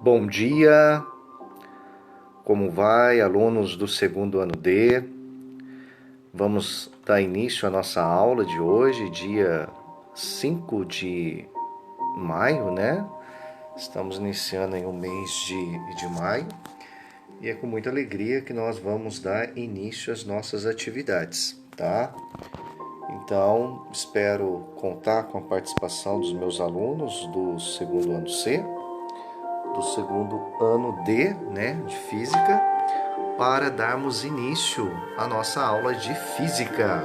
Bom dia, como vai, alunos do segundo ano D? Vamos dar início à nossa aula de hoje, dia 5 de maio, né? Estamos iniciando em um mês de maio e é com muita alegria que nós vamos dar início às nossas atividades, tá? Então, espero contar com a participação dos meus alunos do segundo ano C, do segundo ano D, né, de Física, para darmos início à nossa aula de Física.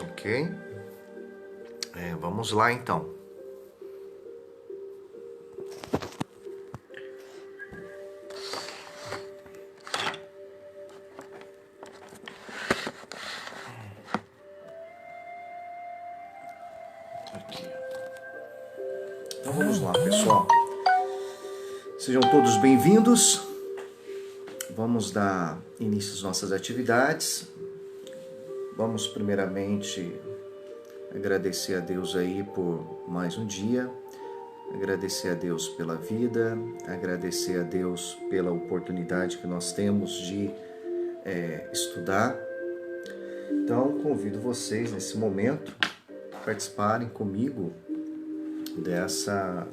Ok? Vamos lá então. Aqui. Então vamos lá, pessoal. Sejam todos bem-vindos. Vamos dar início às nossas atividades. Vamos primeiramente agradecer a Deus aí por mais um dia, agradecer a Deus pela vida, agradecer a Deus pela oportunidade que nós temos de estudar. Então, convido vocês nesse momento a participarem comigo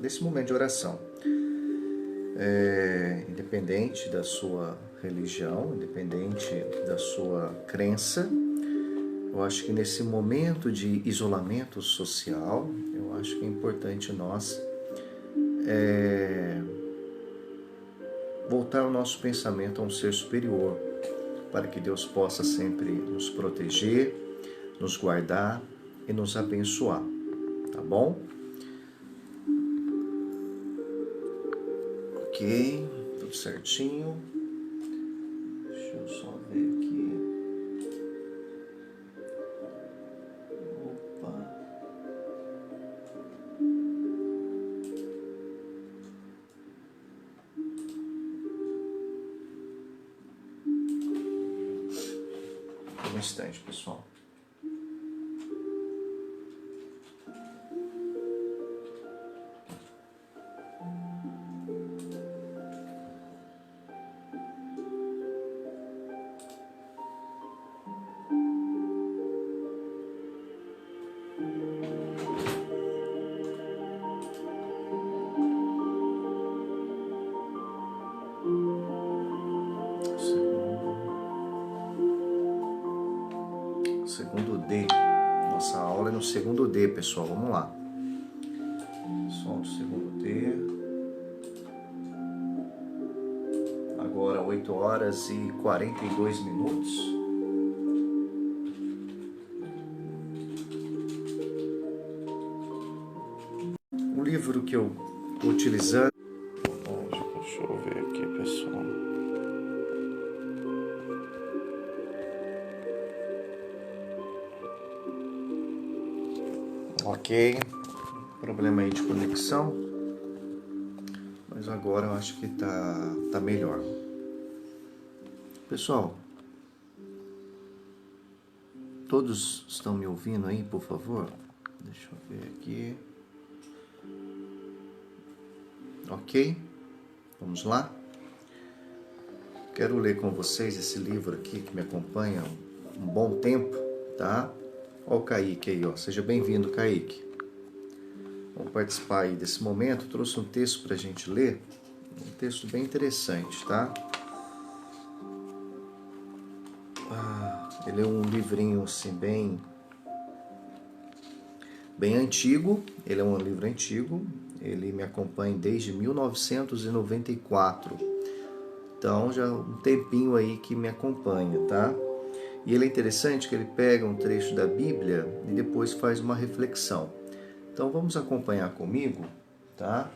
desse momento de oração. Independente da sua religião, independente da sua crença, eu acho que nesse momento de isolamento social, eu acho que é importante nós voltar o nosso pensamento a um ser superior, para que Deus possa sempre nos proteger, nos guardar e nos abençoar, tá bom? Ok, tudo certinho. Deixa eu só ver aqui. Opa. Um instante, pessoal. Segundo D. Nossa aula é no segundo D, pessoal. Vamos lá. Pessoal do segundo D. Agora 8 horas e 42 minutos. O livro que eu estou utilizando... Deixa eu ver aqui, pessoal. Ok, problema aí de conexão, mas agora eu acho que tá melhor. Pessoal, todos estão me ouvindo aí, por favor? Deixa eu ver aqui. Ok, vamos lá? Quero ler com vocês esse livro aqui que me acompanha há um bom tempo, tá? Olha o Kaique aí, ó. Seja bem-vindo, Kaique. Vamos participar aí desse momento. Eu trouxe um texto para a gente ler, um texto bem interessante, tá? Ele é um livrinho assim bem antigo. Ele é um livro antigo. Ele me acompanha desde 1994. Então já um tempinho aí que me acompanha, tá? E ele é interessante que ele pega um trecho da Bíblia e depois faz uma reflexão. Então vamos acompanhar comigo, tá?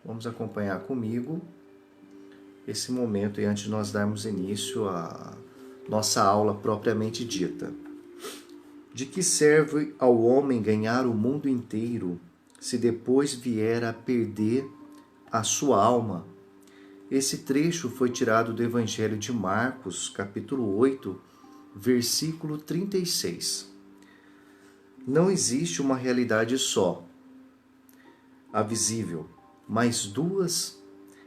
Vamos acompanhar comigo esse momento e antes de nós darmos início à nossa aula propriamente dita. De que serve ao homem ganhar o mundo inteiro se depois vier a perder a sua alma? Esse trecho foi tirado do Evangelho de Marcos, capítulo 8, versículo 36. Não existe uma realidade só, a visível, mas duas.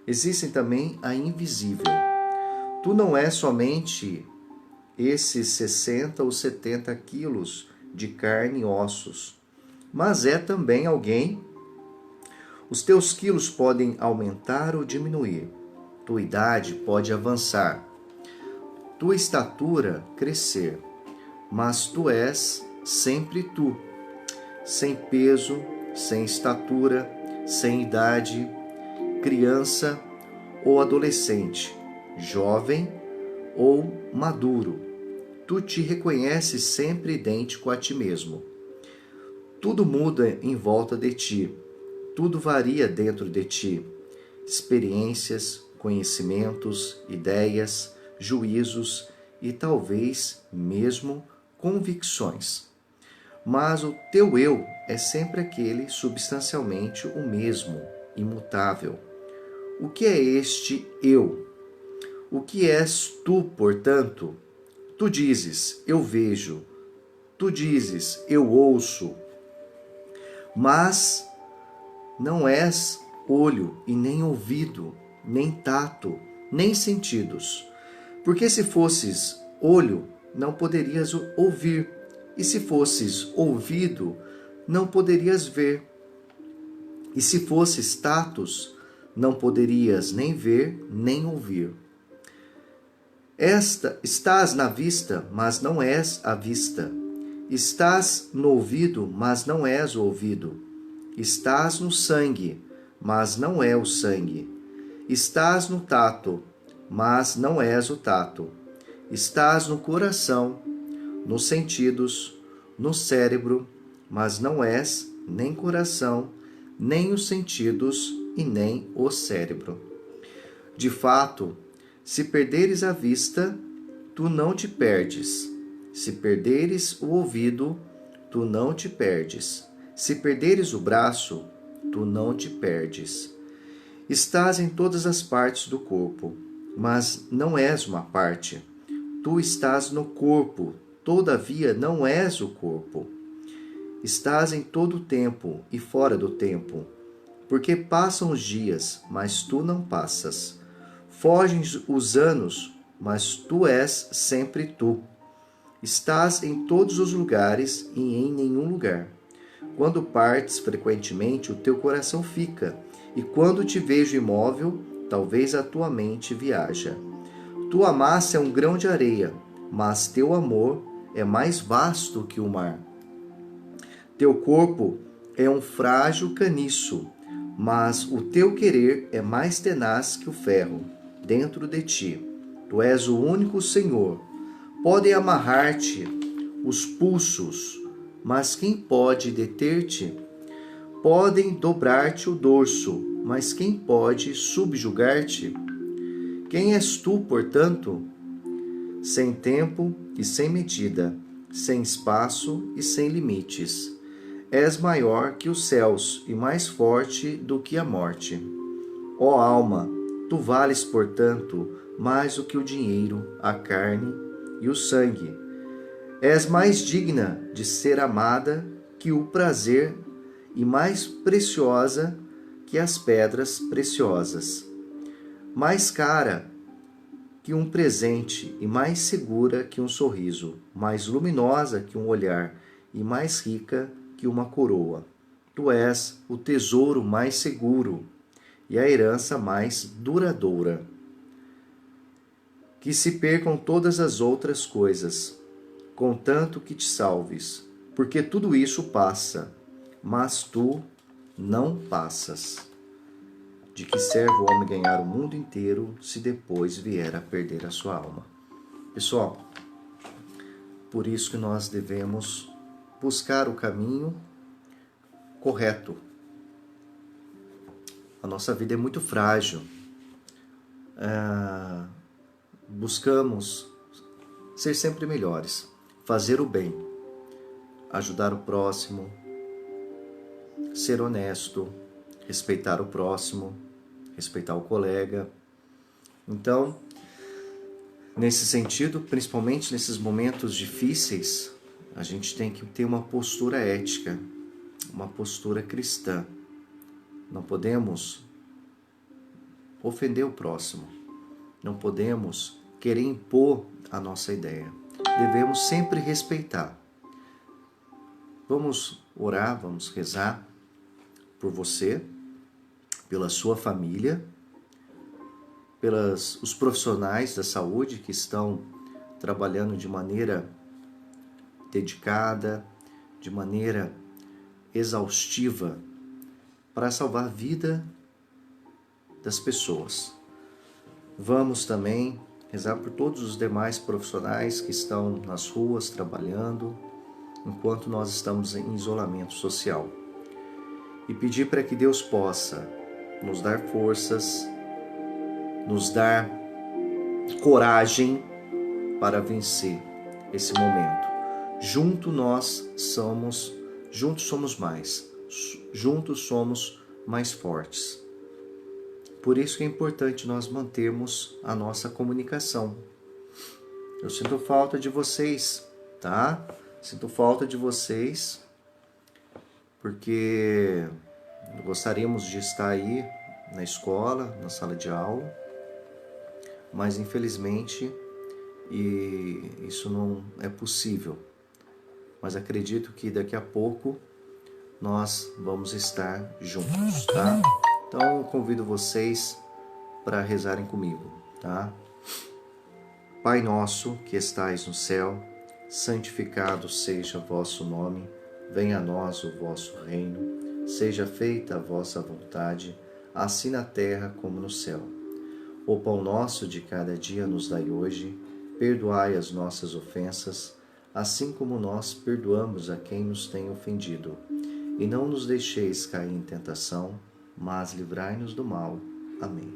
Existem também a invisível. Tu não és somente esses 60 ou 70 quilos de carne e ossos, mas é também alguém. Os teus quilos podem aumentar ou diminuir. Tua idade pode avançar. Tua estatura crescer. Mas tu és sempre tu. Sem peso, sem estatura, sem idade, criança ou adolescente, jovem ou maduro. Tu te reconheces sempre idêntico a ti mesmo. Tudo muda em volta de ti. Tudo varia dentro de ti. Experiências, conhecimentos, ideias, juízos e talvez mesmo convicções. Mas o teu eu é sempre aquele substancialmente o mesmo, imutável. O que é este eu? O que és tu, portanto? Tu dizes, eu vejo. Tu dizes, eu ouço. Mas não és olho e nem ouvido, nem tato, nem sentidos. Porque se fosses olho, não poderias ouvir. E se fosses ouvido, não poderias ver. E se fosses tatos, não poderias nem ver, nem ouvir. Estás na vista, mas não és a vista. Estás no ouvido, mas não és o ouvido. Estás no sangue, mas não é o sangue. Estás no tato, mas não és o tato. Estás no coração, nos sentidos, no cérebro, mas não és nem coração, nem os sentidos e nem o cérebro. De fato, se perderes a vista, tu não te perdes. Se perderes o ouvido, tu não te perdes. Se perderes o braço, tu não te perdes. Estás em todas as partes do corpo, mas não és uma parte. Tu estás no corpo, todavia não és o corpo. Estás em todo o tempo e fora do tempo, porque passam os dias, mas tu não passas. Fogem os anos, mas tu és sempre tu. Estás em todos os lugares e em nenhum lugar. Quando partes frequentemente, o teu coração fica, e quando te vejo imóvel, talvez a tua mente viaja. Tua massa é um grão de areia, mas teu amor é mais vasto que o mar. Teu corpo é um frágil caniço, mas o teu querer é mais tenaz que o ferro dentro de ti. Tu és o único Senhor. Podem amarrar-te os pulsos, mas quem pode deter-te? Podem dobrar-te o dorso, mas quem pode subjugar-te? Quem és tu, portanto? Sem tempo e sem medida, sem espaço e sem limites. És maior que os céus e mais forte do que a morte. Ó alma, tu vales, portanto, mais do que o dinheiro, a carne e o sangue. És mais digna de ser amada que o prazer e mais preciosa que as pedras preciosas. Mais cara que um presente e mais segura que um sorriso, mais luminosa que um olhar e mais rica que uma coroa. Tu és o tesouro mais seguro e a herança mais duradoura. Que se percam todas as outras coisas, contanto que te salves, porque tudo isso passa, mas tu não passas. De que serve o homem ganhar o mundo inteiro se depois vier a perder a sua alma? Pessoal, por isso que nós devemos buscar o caminho correto. A nossa vida é muito frágil. Buscamos ser sempre melhores, fazer o bem, ajudar o próximo, ser honesto, respeitar o próximo, respeitar o colega. Então, Nesse sentido, principalmente nesses momentos difíceis, a gente tem que ter uma postura ética, uma postura cristã. Não podemos ofender o próximo, não podemos querer impor a nossa ideia. Devemos sempre respeitar. Vamos orar, vamos rezar por você, pela sua família, pelos os profissionais da saúde que estão trabalhando de maneira dedicada, de maneira exaustiva para salvar a vida das pessoas. Vamos também rezar por todos os demais profissionais que estão nas ruas trabalhando enquanto nós estamos em isolamento social. E pedir para que Deus possa nos dar forças, nos dar coragem para vencer esse momento. Juntos somos mais. Juntos somos mais fortes. Por isso que é importante nós mantermos a nossa comunicação. Eu sinto falta de vocês, tá? Sinto falta de vocês, porque gostaríamos de estar aí na escola, na sala de aula, mas infelizmente isso não é possível. Mas acredito que daqui a pouco nós vamos estar juntos, tá? Então convido vocês para rezarem comigo, tá? Pai nosso que estais no céu, santificado seja o vosso nome, venha a nós o vosso reino, seja feita a vossa vontade, assim na terra como no céu. O pão nosso de cada dia nos dai hoje, perdoai as nossas ofensas, assim como nós perdoamos a quem nos tem ofendido. E não nos deixeis cair em tentação, mas livrai-nos do mal. Amém.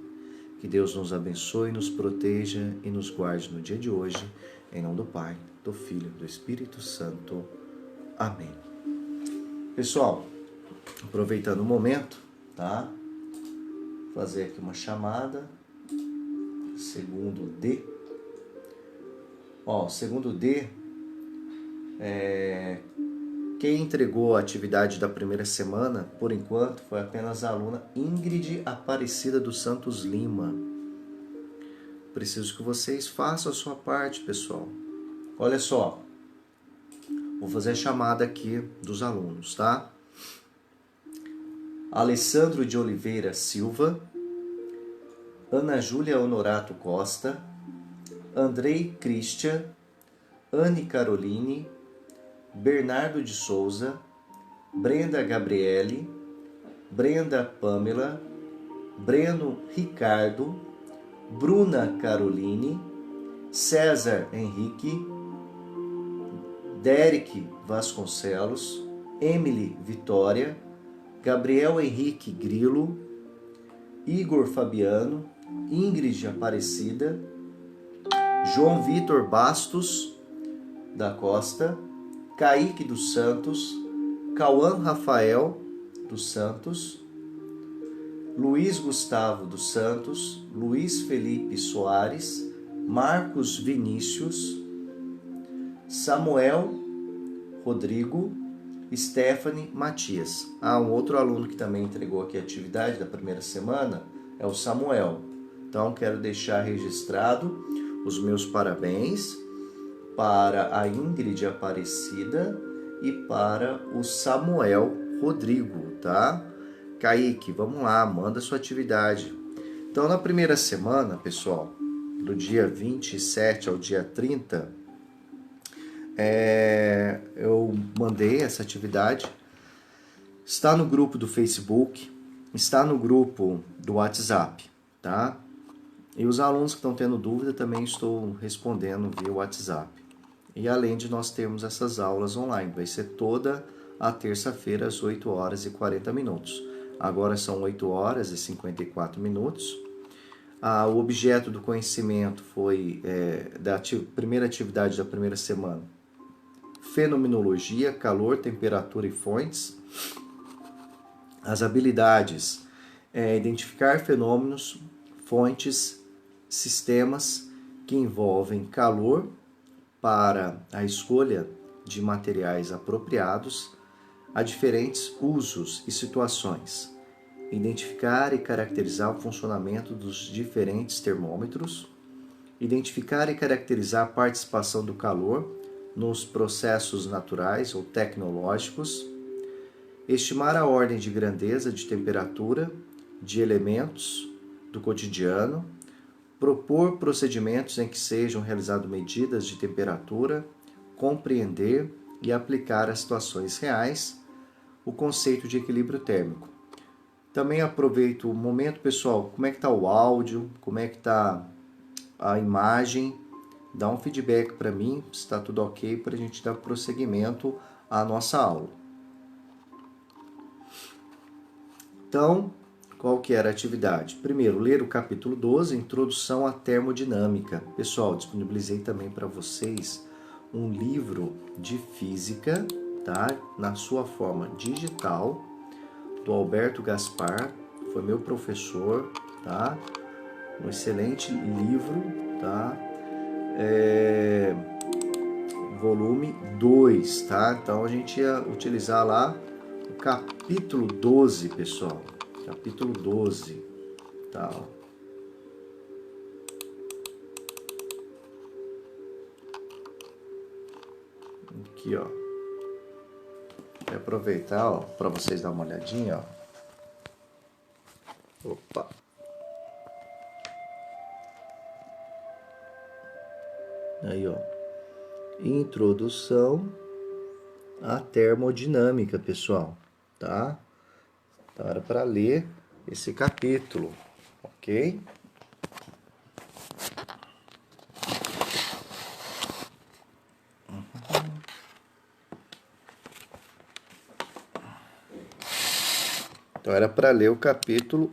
Que Deus nos abençoe, nos proteja e nos guarde no dia de hoje, em nome do Pai, do Filho e do Espírito Santo. Amém. Pessoal, aproveitando o momento, tá? Vou fazer aqui uma chamada. Segundo D. Segundo D, quem entregou a atividade da primeira semana, por enquanto, foi apenas a aluna Ingrid Aparecida dos Santos Lima. Preciso que vocês façam a sua parte, pessoal. Olha só, vou fazer a chamada aqui dos alunos, tá? Alessandro de Oliveira Silva, Ana Júlia Honorato Costa, Andrei Christian, Anne Caroline, Bernardo de Souza, Brenda Gabriele, Brenda Pamela, Breno Ricardo, Bruna Caroline, César Henrique, Derek Vasconcelos, Emily Vitória, Gabriel Henrique Grilo, Igor Fabiano, Ingrid Aparecida, João Vitor Bastos da Costa, Kaique dos Santos, Cauã Rafael dos Santos, Luiz Gustavo dos Santos, Luiz Felipe Soares, Marcos Vinícius, Samuel Rodrigo, Stephanie Matias. Um outro aluno que também entregou aqui a atividade da primeira semana é o Samuel. Então quero deixar registrado os meus parabéns para a Ingrid Aparecida e para o Samuel Rodrigo, tá? Kaique, vamos lá, manda sua atividade. Então, na primeira semana, pessoal, do dia 27 ao dia 30, eu mandei essa atividade. Está no grupo do Facebook, está no grupo do WhatsApp, tá? E os alunos que estão tendo dúvida também estou respondendo via WhatsApp. E além de nós termos essas aulas online, vai ser toda a terça-feira às 8 horas e 40 minutos. Agora são 8 horas e 54 minutos. O objeto do conhecimento foi da primeira atividade da primeira semana. Fenomenologia, calor, temperatura e fontes. As habilidades identificar fenômenos, fontes, sistemas que envolvem calor para a escolha de materiais apropriados a diferentes usos e situações. Identificar e caracterizar o funcionamento dos diferentes termômetros. Identificar e caracterizar a participação do calor nos processos naturais ou tecnológicos. Estimar a ordem de grandeza de temperatura de elementos do cotidiano. Propor procedimentos em que sejam realizadas medidas de temperatura. Compreender e aplicar às situações reais o conceito de equilíbrio térmico. Também aproveito o momento, pessoal, como é que está o áudio, como é que está a imagem, dá um feedback para mim, se está tudo ok, para a gente dar prosseguimento à nossa aula. Então, qual que era a atividade? Primeiro, ler o capítulo 12, Introdução à Termodinâmica. Pessoal, disponibilizei também para vocês um livro de física, tá? Na sua forma digital, do Alberto Gaspar, foi meu professor, tá? Um excelente livro, tá? Volume 2, tá? Então a gente ia utilizar lá o capítulo 12, pessoal. Capítulo 12, tá? Aqui, ó. Vou aproveitar, ó, para vocês dar uma olhadinha, ó. Opa. Aí, ó. Introdução à termodinâmica, pessoal, tá? Então era para ler esse capítulo, ok? Então era para ler o capítulo.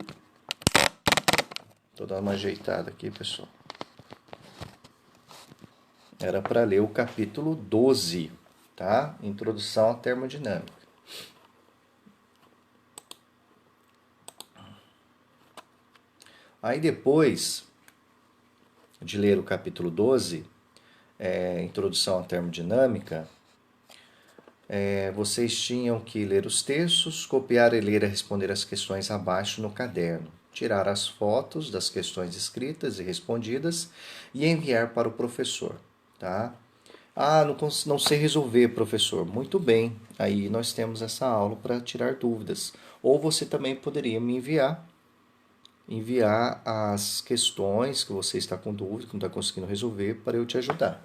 Tô dando uma ajeitada aqui, pessoal. Era para ler o capítulo 12, tá? Introdução à termodinâmica. Aí depois de ler o capítulo 12, Introdução à Termodinâmica, vocês tinham que ler os textos, copiar e ler e responder as questões abaixo no caderno, tirar as fotos das questões escritas e respondidas e enviar para o professor, tá? Ah, não sei resolver, professor. Muito bem, aí nós temos essa aula para tirar dúvidas. Ou você também poderia me enviar as questões que você está com dúvida, que não está conseguindo resolver, para eu te ajudar.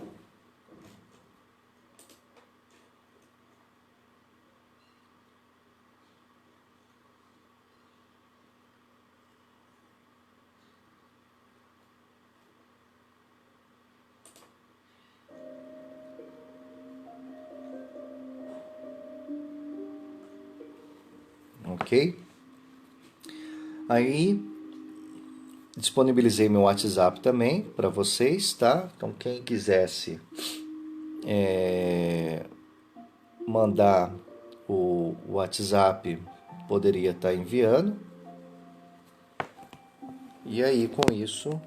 Ok? Aí disponibilizei meu WhatsApp também para vocês, tá? Então quem quisesse mandar o WhatsApp poderia estar enviando. E aí com isso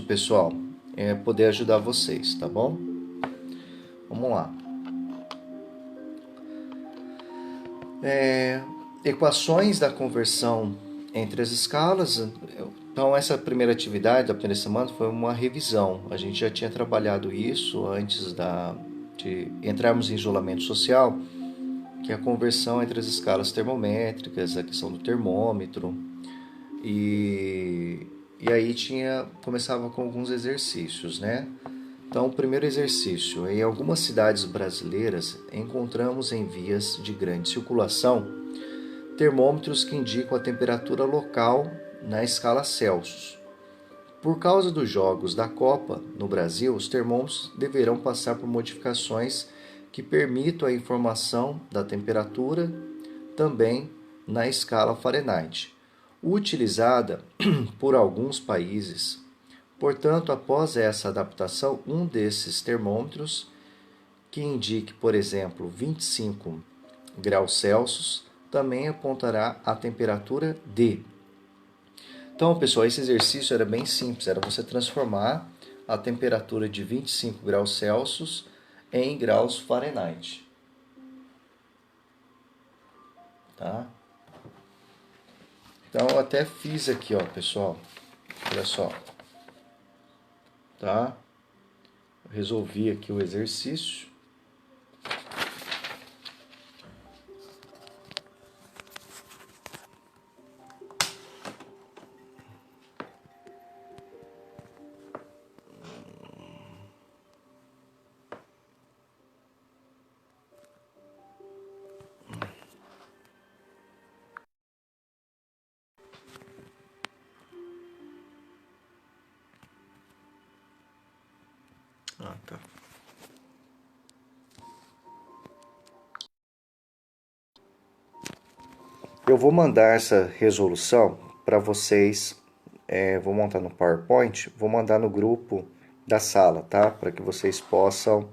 pessoal, poder ajudar vocês, tá bom? Vamos lá. Equações da conversão entre as escalas. Então, essa primeira atividade da primeira semana foi uma revisão. A gente já tinha trabalhado isso antes de entrarmos em isolamento social, que é a conversão entre as escalas termométricas, a questão do termômetro. E aí começava com alguns exercícios, né? Então, o primeiro exercício. Em algumas cidades brasileiras, encontramos em vias de grande circulação termômetros que indicam a temperatura local na escala Celsius. Por causa dos jogos da Copa no Brasil, os termômetros deverão passar por modificações que permitam a informação da temperatura também na escala Fahrenheit, utilizada por alguns países. Portanto, após essa adaptação, um desses termômetros que indique, por exemplo, 25 graus Celsius, também apontará a temperatura D. Então, pessoal, esse exercício era bem simples, era você transformar a temperatura de 25 graus Celsius em graus Fahrenheit. Tá? Então, eu até fiz aqui, ó, pessoal. Olha só. Tá? Resolvi aqui o exercício. Tá. Eu vou mandar essa resolução para vocês, vou montar no PowerPoint, vou mandar no grupo da sala, tá? Para que vocês possam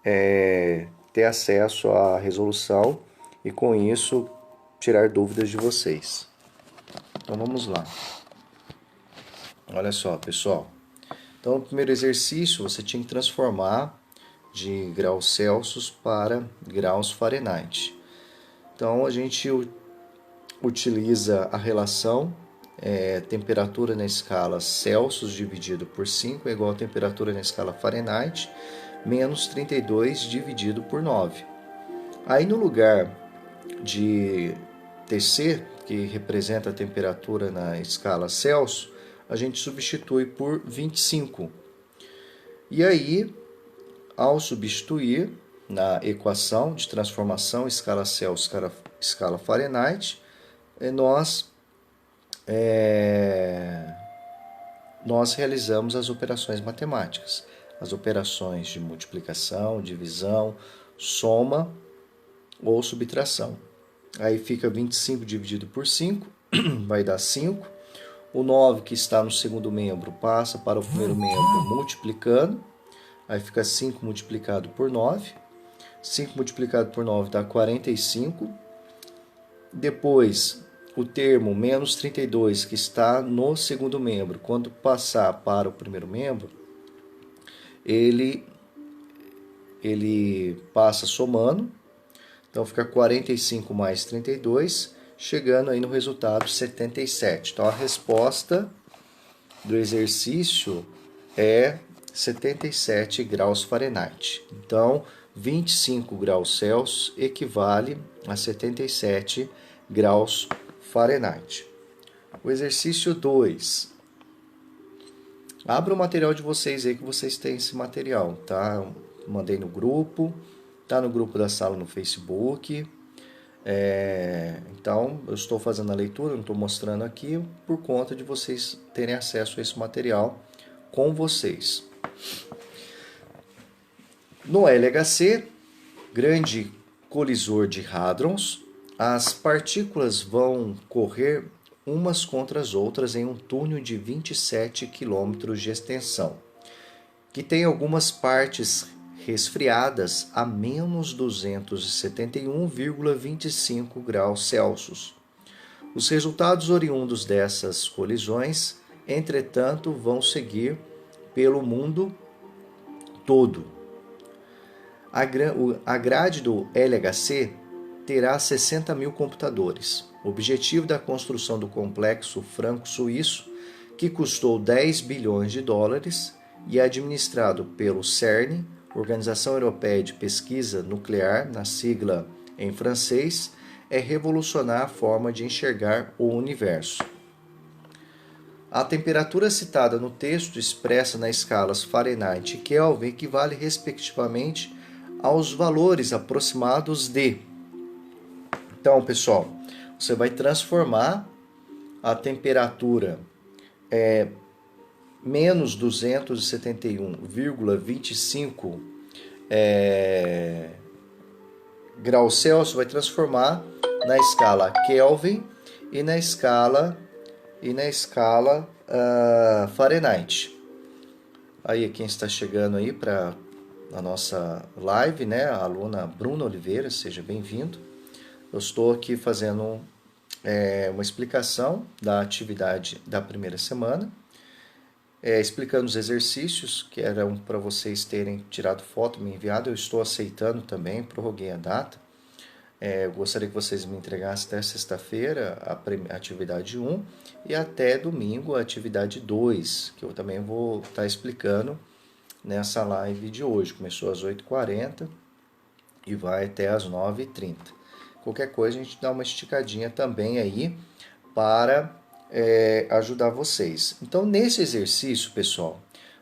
ter acesso à resolução e com isso tirar dúvidas de vocês. Então vamos lá. Olha só, pessoal. Então, no primeiro exercício, você tinha que transformar de graus Celsius para graus Fahrenheit. Então, a gente utiliza a relação temperatura na escala Celsius dividido por 5 é igual a temperatura na escala Fahrenheit menos 32 dividido por 9. Aí, no lugar de TC, que representa a temperatura na escala Celsius, a gente substitui por 25. E aí, ao substituir na equação de transformação escala Celsius, escala Fahrenheit, nós realizamos as operações matemáticas. As operações de multiplicação, divisão, soma ou subtração. Aí fica 25 dividido por 5, vai dar 5. O 9 que está no segundo membro passa para o primeiro membro multiplicando. Aí fica 5 multiplicado por 9. 5 multiplicado por 9 dá 45. Depois, o termo menos 32 que está no segundo membro, quando passar para o primeiro membro, ele passa somando. Então fica 45 mais 32, chegando aí no resultado 77. Então a resposta do exercício é 77 graus Fahrenheit. Então 25 graus Celsius equivale a 77 graus Fahrenheit. O exercício 2. Abra o material de vocês aí que vocês têm esse material, tá? Mandei no grupo, tá no grupo da sala no Facebook. Então, eu estou fazendo a leitura, não estou mostrando aqui, por conta de vocês terem acesso a esse material com vocês. No LHC, grande colisor de hadrons, as partículas vão correr umas contra as outras em um túnel de 27 km de extensão, que tem algumas partes resfriadas a menos 271,25 graus Celsius. Os resultados oriundos dessas colisões, entretanto, vão seguir pelo mundo todo. A grade do LHC terá 60 mil computadores. O objetivo da construção do complexo franco-suíço, que custou 10 bilhões de dólares e é administrado pelo CERN, Organização Europeia de Pesquisa Nuclear, na sigla em francês, é revolucionar a forma de enxergar o universo. A temperatura citada no texto, expressa nas escalas Fahrenheit e Kelvin, equivale respectivamente aos valores aproximados de. Então, pessoal, você vai transformar a temperatura menos 271,25 graus Celsius, vai transformar na escala Kelvin e na escala Fahrenheit. Aí quem está chegando aí para a nossa live, né? A aluna Bruna Oliveira, seja bem-vindo. Eu estou aqui fazendo uma explicação da atividade da primeira semana, explicando os exercícios que eram para vocês terem tirado foto, me enviado. Eu estou aceitando também, prorroguei a data. Eu gostaria que vocês me entregassem até sexta-feira a atividade 1 e até domingo a atividade 2, que eu também vou estar explicando nessa live de hoje. Começou às 8h40 e vai até às 9h30. Qualquer coisa a gente dá uma esticadinha também aí para ajudar vocês. Então, nesse exercício, pessoal,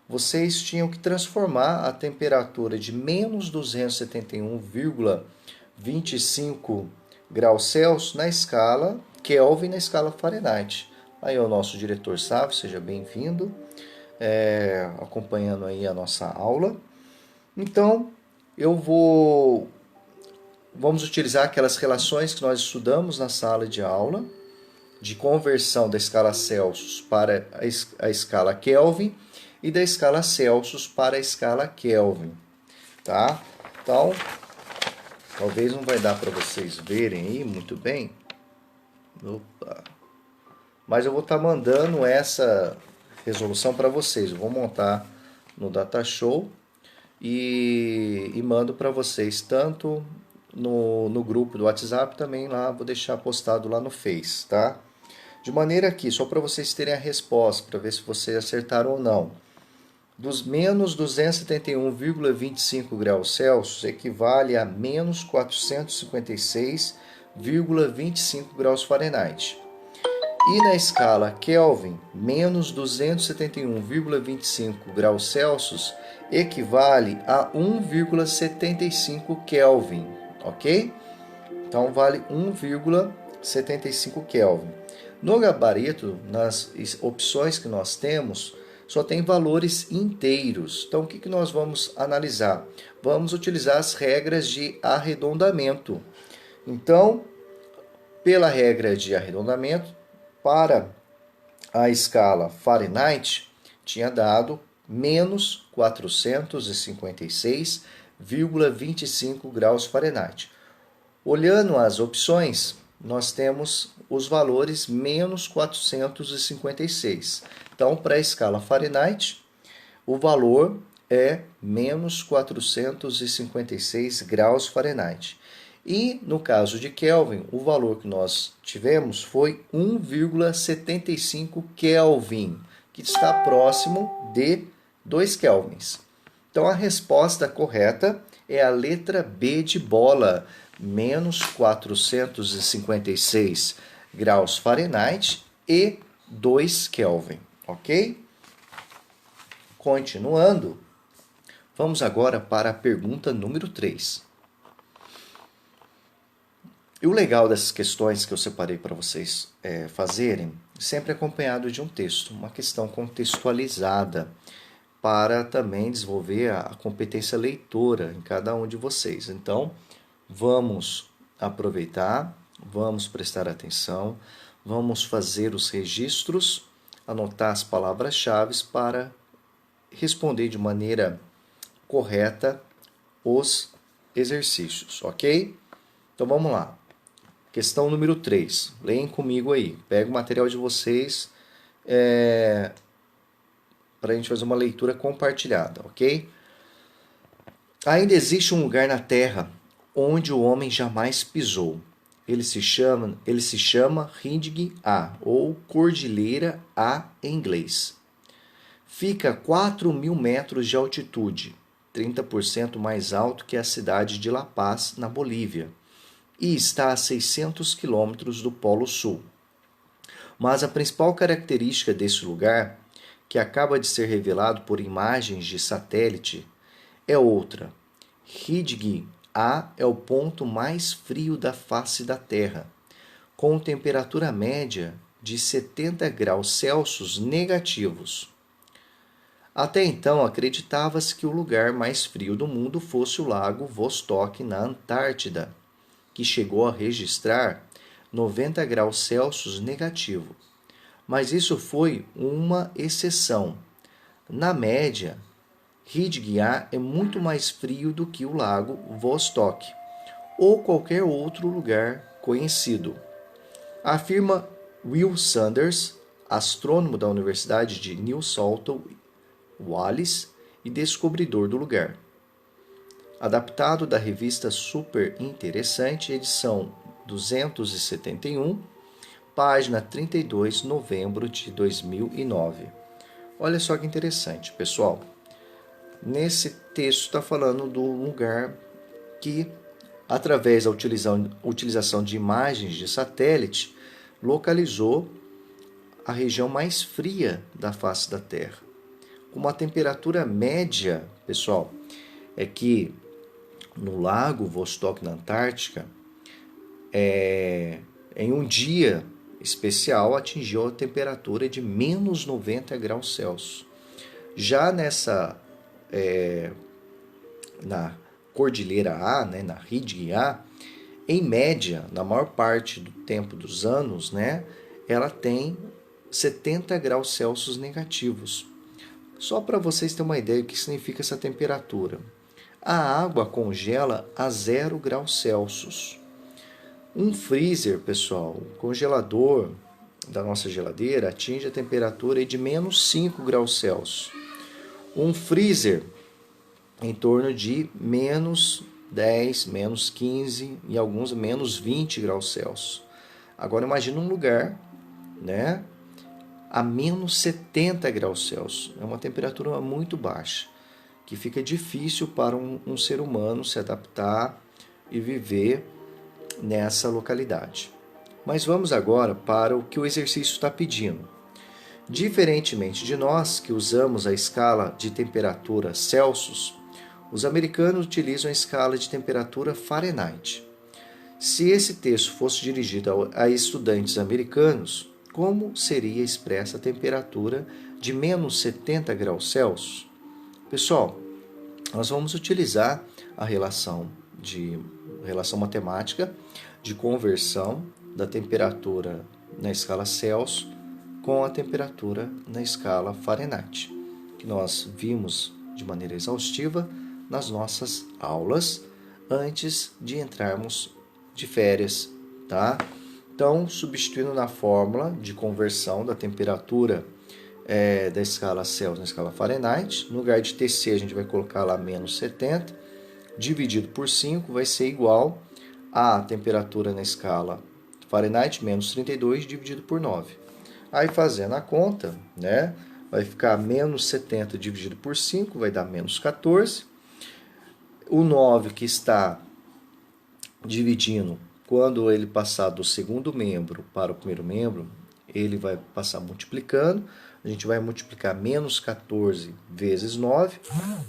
vocês tinham que transformar a temperatura de menos 271,25 graus Celsius na escala Kelvin, na escala Fahrenheit. Aí é o nosso diretor Sávio, seja bem-vindo, acompanhando aí a nossa aula. Então, vamos utilizar aquelas relações que nós estudamos na sala de aula, de conversão da escala Celsius para a escala Kelvin e da escala Celsius para a escala Kelvin, tá? Então, talvez não vai dar para vocês verem aí muito bem. Opa. Mas eu vou estar mandando essa resolução para vocês. Eu vou montar no Datashow e mando para vocês tanto no grupo do WhatsApp, também lá, vou deixar postado lá no Face, tá? De maneira que, só para vocês terem a resposta, para ver se vocês acertaram ou não, dos menos 271,25 graus Celsius equivale a menos 456,25 graus Fahrenheit. E na escala Kelvin, menos 271,25 graus Celsius equivale a 1,75 Kelvin, ok? Então vale 1,75 Kelvin. No gabarito, nas opções que nós temos, só tem valores inteiros. Então, o que nós vamos analisar? Vamos utilizar as regras de arredondamento. Então, pela regra de arredondamento, para a escala Fahrenheit, tinha dado menos 456,25 graus Fahrenheit. Olhando as opções, nós temos os valores menos 456. Então, para a escala Fahrenheit, o valor é menos 456 graus Fahrenheit. E no caso de Kelvin, o valor que nós tivemos foi 1,75 Kelvin, que está próximo de 2 kelvins. Então, a resposta correta é a letra B de bola, menos 456 graus Fahrenheit e 2 Kelvin, ok? Continuando, vamos agora para a pergunta número 3. E o legal dessas questões que eu separei para vocês fazerem, sempre acompanhado de um texto, uma questão contextualizada, para também desenvolver a competência leitora em cada um de vocês. Então, vamos aproveitar, vamos prestar atenção, vamos fazer os registros, anotar as palavras-chave para responder de maneira correta os exercícios, ok? Então vamos lá. Questão número 3. Leem comigo aí. Pega o material de vocês para a gente fazer uma leitura compartilhada, ok? Ainda existe um lugar na Terra onde o homem jamais pisou. Ele se chama Rindig A, ou Cordilheira A em inglês. Fica a 4.000 metros de altitude, 30% mais alto que a cidade de La Paz, na Bolívia, e está a 600 quilômetros do Polo Sul. Mas a principal característica desse lugar, que acaba de ser revelado por imagens de satélite, é outra. Rindig A é o ponto mais frio da face da Terra, com temperatura média de 70 graus Celsius negativos. Até então, acreditava-se que o lugar mais frio do mundo fosse o lago Vostok, na Antártida, que chegou a registrar 90 graus Celsius negativo. Mas isso foi uma exceção. Na média, Ridgya é muito mais frio do que o lago Vostok ou qualquer outro lugar conhecido. Afirma Will Sanders, astrônomo da Universidade de New South Wales e descobridor do lugar. Adaptado da revista Super Interessante, edição 271, página 32, novembro de 2009. Olha só que interessante, pessoal. Nesse texto está falando do lugar que, através da utilização de imagens de satélite, localizou a região mais fria da face da Terra. Com uma temperatura média, pessoal, é que no lago Vostok, na Antártica, em um dia especial, atingiu a temperatura de menos 90 graus Celsius. Já na Cordilheira A, né, na Ridgya, em média, na maior parte do tempo dos anos, né, ela tem 70 graus Celsius negativos. Só para vocês terem uma ideia do que significa essa temperatura. A água congela a 0 graus Celsius. Um freezer, pessoal, um congelador da nossa geladeira atinge a temperatura de menos 5 graus Celsius. Um freezer em torno de menos 10, menos 15 e alguns menos 20 graus Celsius. Agora imagine um lugar, né, a menos 70 graus Celsius. É uma temperatura muito baixa, que fica difícil para um ser humano se adaptar e viver nessa localidade. Mas vamos agora para o que o exercício está pedindo. Diferentemente de nós, que usamos a escala de temperatura Celsius, os americanos utilizam a escala de temperatura Fahrenheit. Se esse texto fosse dirigido a estudantes americanos, como seria expressa a temperatura de menos 70 graus Celsius? Pessoal, nós vamos utilizar a relação matemática de conversão da temperatura na escala Celsius com a temperatura na escala Fahrenheit, que nós vimos de maneira exaustiva nas nossas aulas antes de entrarmos de férias, tá? Então, substituindo na fórmula de conversão da temperatura da escala Celsius na escala Fahrenheit, no lugar de TC a gente vai colocar lá menos 70, dividido por 5 vai ser igual a temperatura na escala Fahrenheit menos 32 dividido por 9. Aí fazendo a conta, né, vai ficar menos 70 dividido por 5, vai dar menos 14. O 9 que está dividindo, quando ele passar do segundo membro para o primeiro membro, ele vai passar multiplicando. A gente vai multiplicar menos 14 vezes 9,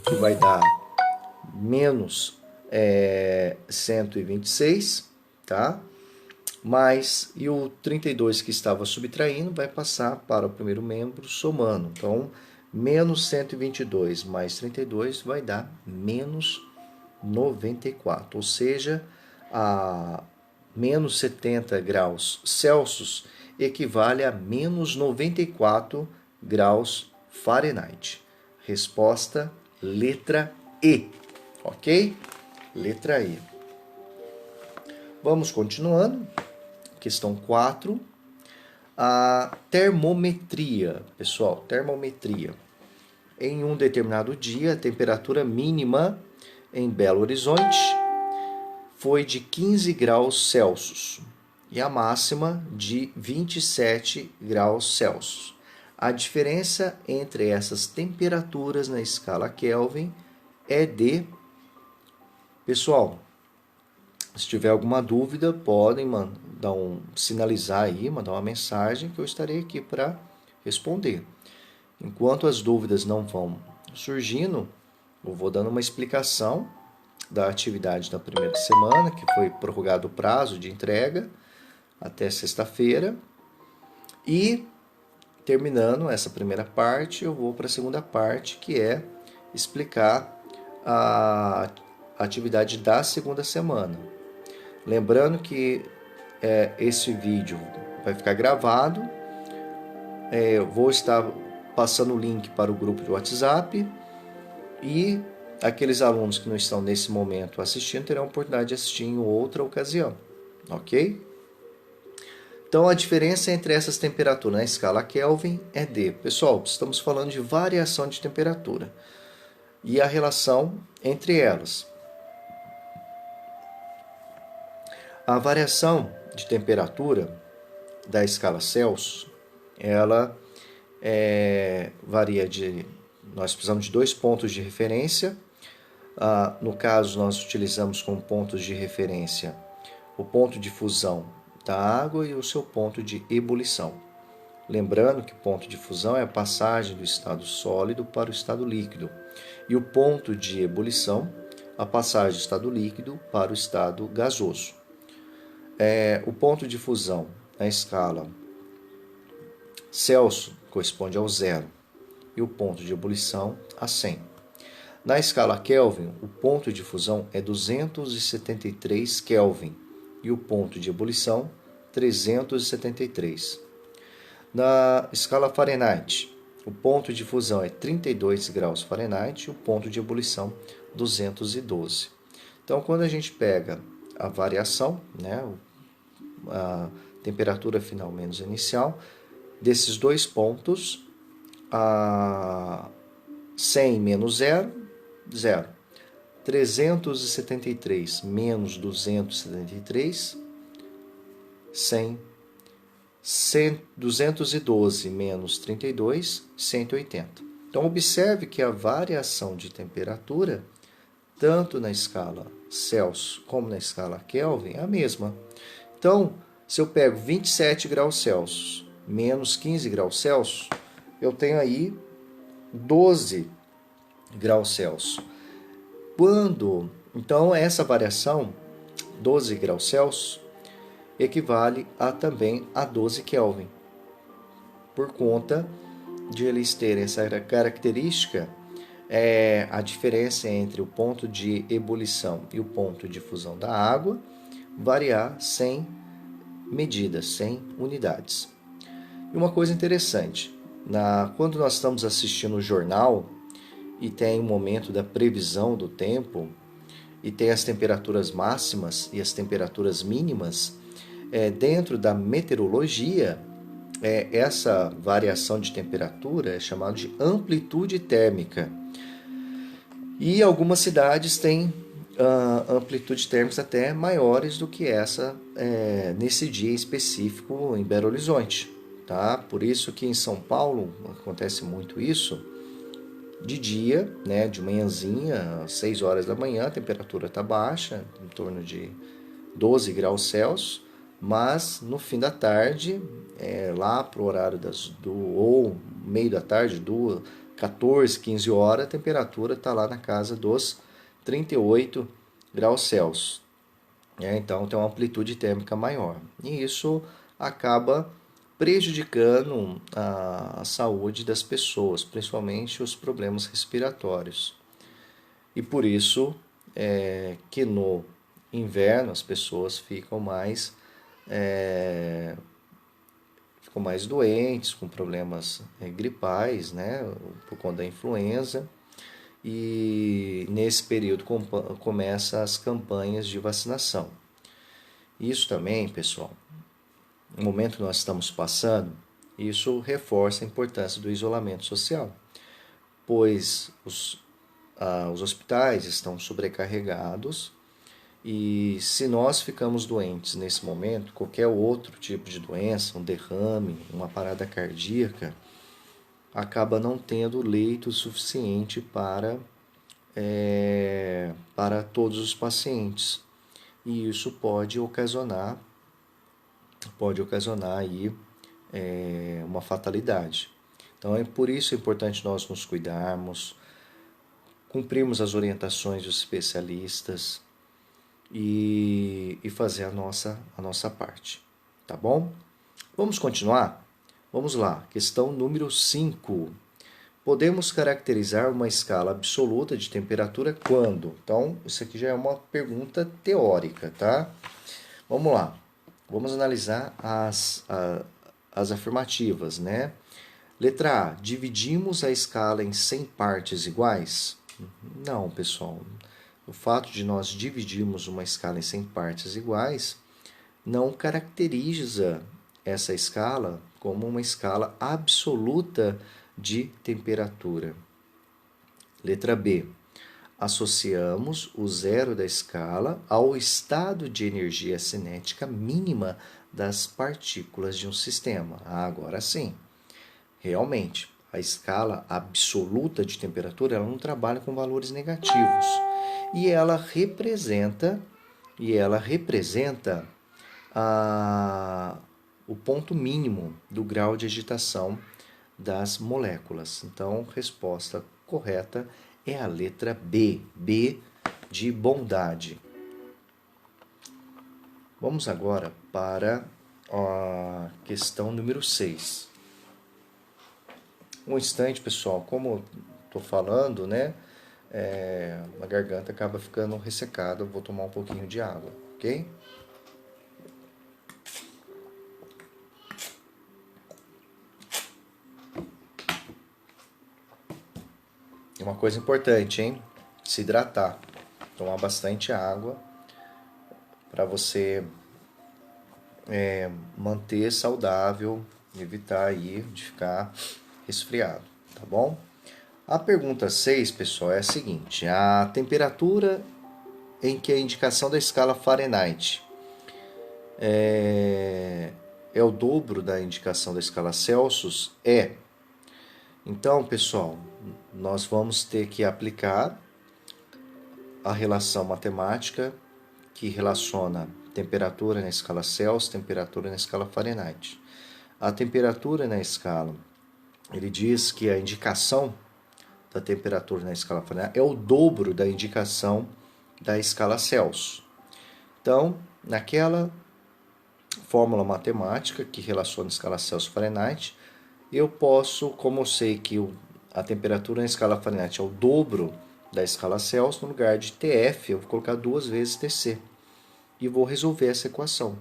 que vai dar menos 126, tá? E o 32 que estava subtraindo vai passar para o primeiro membro somando. Então, menos 122 mais 32 vai dar menos 94. Ou seja, a menos 70 graus Celsius equivale a menos 94 graus Fahrenheit. Resposta, letra E. Ok? Letra E. Vamos continuando. Questão 4. A termometria. Pessoal, termometria. Em um determinado dia, a temperatura mínima em Belo Horizonte foi de 15 graus Celsius e a máxima de 27 graus Celsius. A diferença entre essas temperaturas na escala Kelvin é de... Pessoal, se tiver alguma dúvida, podem sinalizar aí, mandar uma mensagem que eu estarei aqui para responder. Enquanto as dúvidas não vão surgindo, eu vou dando uma explicação da atividade da primeira semana, que foi prorrogado o prazo de entrega até sexta-feira. E, terminando essa primeira parte, eu vou para a segunda parte, que é explicar a atividade da segunda semana. Lembrando que esse vídeo vai ficar gravado. Eu vou estar passando o link para o grupo de WhatsApp e aqueles alunos que não estão nesse momento assistindo terão a oportunidade de assistir em outra ocasião, ok? Então a diferença entre essas temperaturas na escala Kelvin é D. Pessoal, estamos falando de variação de temperatura e a relação entre elas. A variação de temperatura da escala Celsius, ela varia de... Nós precisamos de 2 pontos de referência. No caso, nós utilizamos como pontos de referência o ponto de fusão da água e o seu ponto de ebulição. Lembrando que o ponto de fusão é a passagem do estado sólido para o estado líquido. E o ponto de ebulição, a passagem do estado líquido para o estado gasoso. O ponto de fusão na escala Celsius corresponde ao 0 e o ponto de ebulição a 100. Na escala Kelvin, o ponto de fusão é 273 Kelvin e o ponto de ebulição 373. Na escala Fahrenheit, o ponto de fusão é 32 graus Fahrenheit e o ponto de ebulição 212. Então, quando a gente pega a variação, né, a temperatura final menos inicial, desses 2 pontos, 100 menos 0, 0. 373 menos 273, 100. 212 menos 32, 180. Então, observe que a variação de temperatura, tanto na escala Celsius como na escala Kelvin, é a mesma. Então, se eu pego 27 graus Celsius menos 15 graus Celsius, eu tenho aí 12 graus Celsius. Então, essa variação, 12 graus Celsius, equivale também a 12 Kelvin, por conta de eles terem essa característica, a diferença entre o ponto de ebulição e o ponto de fusão da água variar sem medidas, sem unidades. E uma coisa interessante, quando nós estamos assistindo o jornal e tem o momento da previsão do tempo e tem as temperaturas máximas e as temperaturas mínimas, dentro da meteorologia, essa variação de temperatura é chamada de amplitude térmica. E algumas cidades têm amplitudes térmicas até maiores do que essa nesse dia específico em Belo Horizonte. Tá? Por isso que em São Paulo acontece muito isso. De dia, né, de manhãzinha, às 6 horas da manhã, a temperatura está baixa, em torno de 12 graus Celsius, mas no fim da tarde, lá para o horário ou meio da tarde, 14, 15 horas, a temperatura está lá na casa dos 38 graus Celsius. Então tem uma amplitude térmica maior. E isso acaba prejudicando a saúde das pessoas, principalmente os problemas respiratórios. E por isso que no inverno as pessoas ficam mais doentes, com problemas gripais, né, por conta da influenza. E nesse período começam as campanhas de vacinação. Isso também, pessoal, no momento que nós estamos passando, isso reforça a importância do isolamento social, pois os hospitais estão sobrecarregados e se nós ficamos doentes nesse momento, qualquer outro tipo de doença, um derrame, uma parada cardíaca, acaba não tendo leito suficiente para todos os pacientes. E isso pode ocasionar aí, uma fatalidade. Então, por isso é importante nós nos cuidarmos, cumprirmos as orientações dos especialistas e fazer a nossa parte. Tá bom? Vamos continuar? Vamos lá, questão número 5. Podemos caracterizar uma escala absoluta de temperatura quando? Então, isso aqui já é uma pergunta teórica, tá? Vamos lá. Vamos analisar as afirmativas, né? Letra A, dividimos a escala em 100 partes iguais? Não, pessoal. O fato de nós dividirmos uma escala em 100 partes iguais não caracteriza essa escala como uma escala absoluta de temperatura. Letra B, associamos o zero da escala ao estado de energia cinética mínima das partículas de um sistema. Agora sim, realmente, a escala absoluta de temperatura ela não trabalha com valores negativos e ela representa o ponto mínimo do grau de agitação das moléculas. Então, resposta correta é a letra B, B de bondade. Vamos agora para a questão número 6. Um instante, pessoal, como estou falando, né? A garganta acaba ficando ressecada, eu vou tomar um pouquinho de água, ok? Uma coisa importante, hein? Se hidratar, tomar bastante água para você manter saudável, evitar aí de ficar resfriado, tá bom? A pergunta 6, pessoal, é a seguinte: a temperatura em que a indicação da escala Fahrenheit é o dobro da indicação da escala Celsius? Então, pessoal, nós vamos ter que aplicar a relação matemática que relaciona temperatura na escala Celsius, temperatura na escala Fahrenheit. A temperatura na escala, ele diz que a indicação da temperatura na escala Fahrenheit é o dobro da indicação da escala Celsius. Então, naquela fórmula matemática que relaciona a escala Celsius e Fahrenheit, eu posso, como eu sei que a temperatura na escala Fahrenheit é o dobro da escala Celsius, no lugar de TF, eu vou colocar 2 vezes TC. E vou resolver essa equação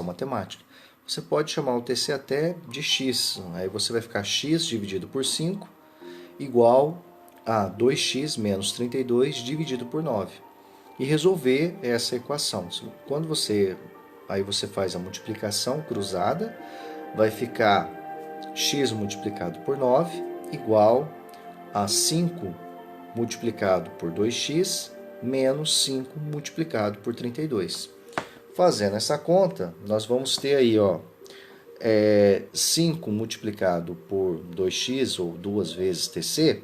matemática. Você pode chamar o TC até de x. Aí você vai ficar x dividido por 5 igual a 2x menos 32 dividido por 9. E resolver essa equação. Quando você faz a multiplicação cruzada, vai ficar x multiplicado por 9 igual a 5 multiplicado por 2x menos 5 multiplicado por 32. Fazendo essa conta, nós vamos ter aí, 5 multiplicado por 2x, ou 2 vezes TC,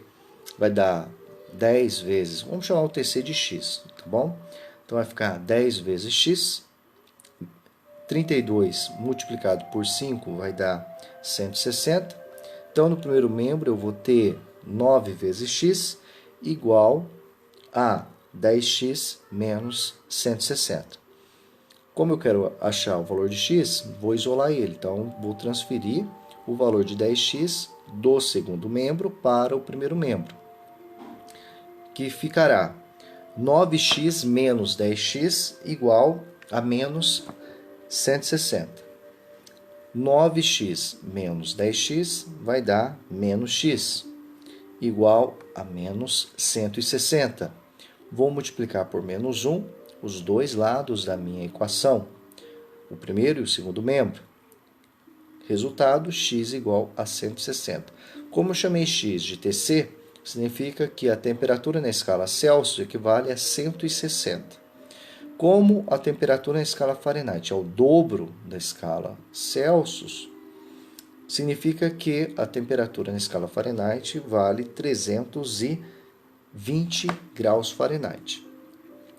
vai dar 10 vezes, vamos chamar o TC de x, tá bom? Então vai ficar 10 vezes x, 32 multiplicado por 5 vai dar 160. Então, no primeiro membro, eu vou ter 9 vezes x igual a 10x menos 160. Como eu quero achar o valor de x, vou isolar ele. Então, vou transferir o valor de 10x do segundo membro para o primeiro membro, que ficará 9x menos 10x igual a menos 160. 9x menos 10x vai dar menos x, igual a menos 160. Vou multiplicar por menos 1 os dois lados da minha equação, o primeiro e o segundo membro. Resultado, x igual a 160. Como eu chamei x de TC, significa que a temperatura na escala Celsius equivale a 160. Como a temperatura na escala Fahrenheit é o dobro da escala Celsius, significa que a temperatura na escala Fahrenheit vale 320 graus Fahrenheit.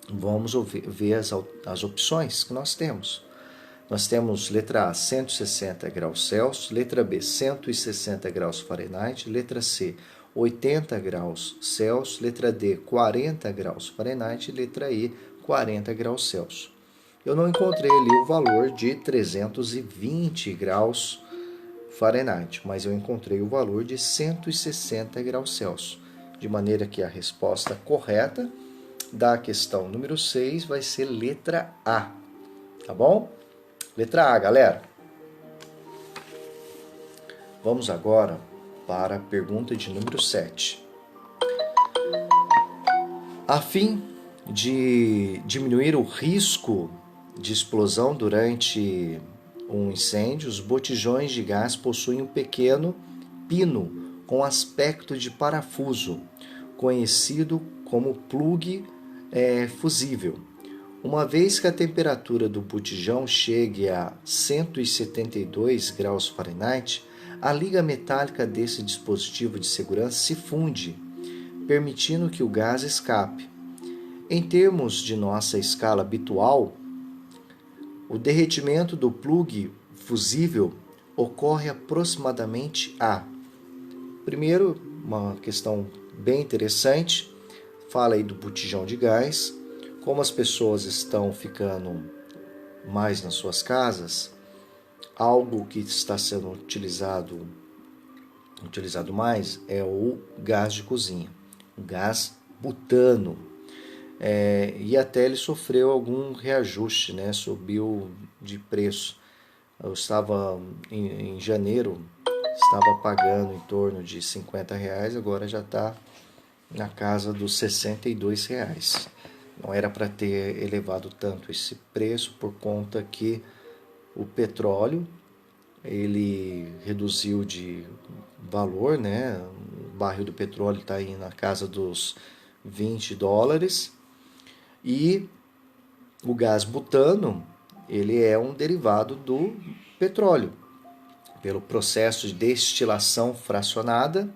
Vamos ver as opções que nós temos. Nós temos letra A, 160 graus Celsius, letra B, 160 graus Fahrenheit, letra C, 80 graus Celsius, letra D, 40 graus Fahrenheit, letra E, 40 graus Celsius. Eu não encontrei ali o valor de 320 graus Fahrenheit, mas eu encontrei o valor de 160 graus Celsius. De maneira que a resposta correta da questão número 6 vai ser letra A. tá bom? Letra A, galera. Vamos agora para a pergunta de número 7. A fim de diminuir o risco de explosão durante um incêndio, os botijões de gás possuem um pequeno pino com aspecto de parafuso, conhecido como plug fusível. Uma vez que a temperatura do botijão chegue a 172 graus Fahrenheit, a liga metálica desse dispositivo de segurança se funde, permitindo que o gás escape. Em termos de nossa escala habitual, o derretimento do plug fusível ocorre aproximadamente a... Primeiro, uma questão bem interessante, fala aí do botijão de gás, como as pessoas estão ficando mais nas suas casas, algo que está sendo utilizado mais é o gás de cozinha, o gás butano. E até ele sofreu algum reajuste, né? Subiu de preço. Eu estava em janeiro, estava pagando em torno de R$50, agora já está na casa dos R$62. Não era para ter elevado tanto esse preço por conta que o petróleo ele reduziu de valor, né? O barril do petróleo está aí na casa dos $20 e o gás butano ele é um derivado do petróleo. Pelo processo de destilação fracionada,